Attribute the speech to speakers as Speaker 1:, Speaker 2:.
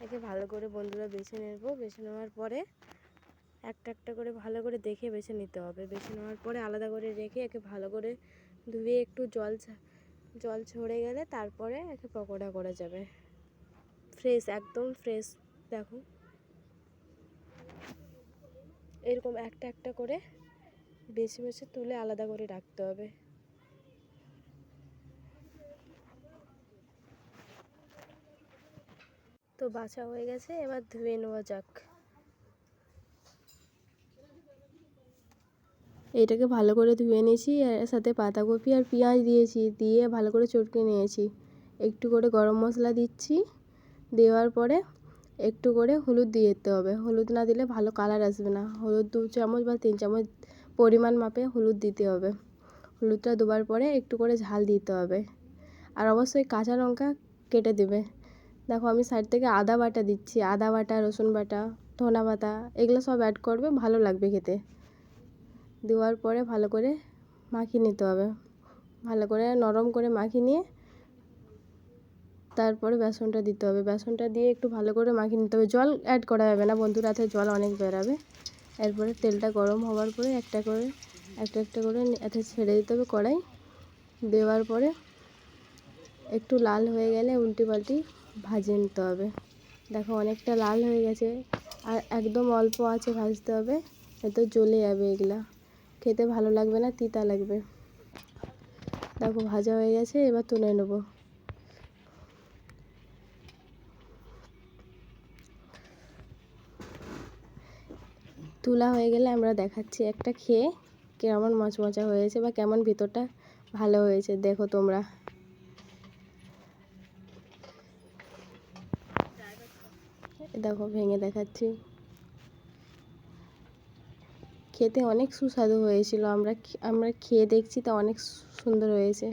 Speaker 1: একে ভালো করে বন্ধুরা বেছে নেব। বেছে নেওয়ার পরে একটা একটা করে ভালো করে দেখে বেছে নিতে হবে। বেছে নেওয়ার পরে আলাদা করে রেখে একে ভালো করে ধুয়ে একটু জল ঝরে গেলে তারপরে একে পকোড়া করা যাবে। ফ্রেশ, একদম ফ্রেশ। দেখো এরকম একটা একটা করে বেছে বেছে তুলে আলাদা করে রাখতে হবে। তো বাছা হয়ে গেছে, এবার ধুয়ে নেওয়া যাক। এটাকে ভালো করে ধুয়ে নিয়েছি, এর সাথে পাতাকপি আর পেঁয়াজ দিয়েছি, দিয়ে ভালো করে চটকে নিয়েছি। একটু করে গরম মশলা দিচ্ছি, দেওয়ার পরে একটু করে হলুদ দিয়ে দিতে হবে। হলুদ না দিলে ভালো কালার আসবে না। হলুদ 2 চামচ বা 3 চামচ পরিমাণ মাপে হলুদ দিতে হবে। হলুদটা দেওয়ার পরে একটু করে ঝাল দিতে হবে, আর অবশ্যই কাঁচা লঙ্কা কেটে দেবে। দেখো আমি সাইড থেকে আদা বাটা দিচ্ছি, আদা বাটা, রসুন বাটা, ধনা পাতা, এগুলো সব অ্যাড করবে, ভালো লাগবে খেতে। দেওয়ার পরে ভালো করে মাখিয়ে নিতে হবে। ভালো করে নরম করে মাখিয়ে নিয়ে তারপরে বেসনটা দিতে হবে। বেসনটা দিয়ে একটু ভালো করে মাখিয়ে নিতে হবে। জল অ্যাড করা যাবে না বন্ধুরা, এতে জল অনেক বেরাবে। এরপরে তেলটা গরম হওয়ার পরে একটা একটা করে এতে ছেড়ে দিতে হবে কড়াই। দেওয়ার পরে একটু লাল হয়ে গেলে উল্টে পাল্টি ভাজে নিতে হবে। দেখো অনেকটা লাল হয়ে গেছে, আর একদম অল্প আঁচে ভাজতে হবে, এতে জ্বলে যাবে, এগুলা খেতে ভালো লাগবে না, তিতা লাগবে। দেখো ভাজা হয়ে গেছে, এবার তুলে নেব। তুলা হয়ে গেলে আমরা দেখাচ্ছি একটা খেয়ে কেমন মচমচা হয়েছে বা কেমন ভিতরটা ভালো হয়েছে। দেখো তোমরা, দেখো ভেঙে দেখাচ্ছি। খেতে অনেক সুস্বাদু হয়েছিল। আমরা খেয়ে দেখছি, তা অনেক সুন্দর হয়েছে।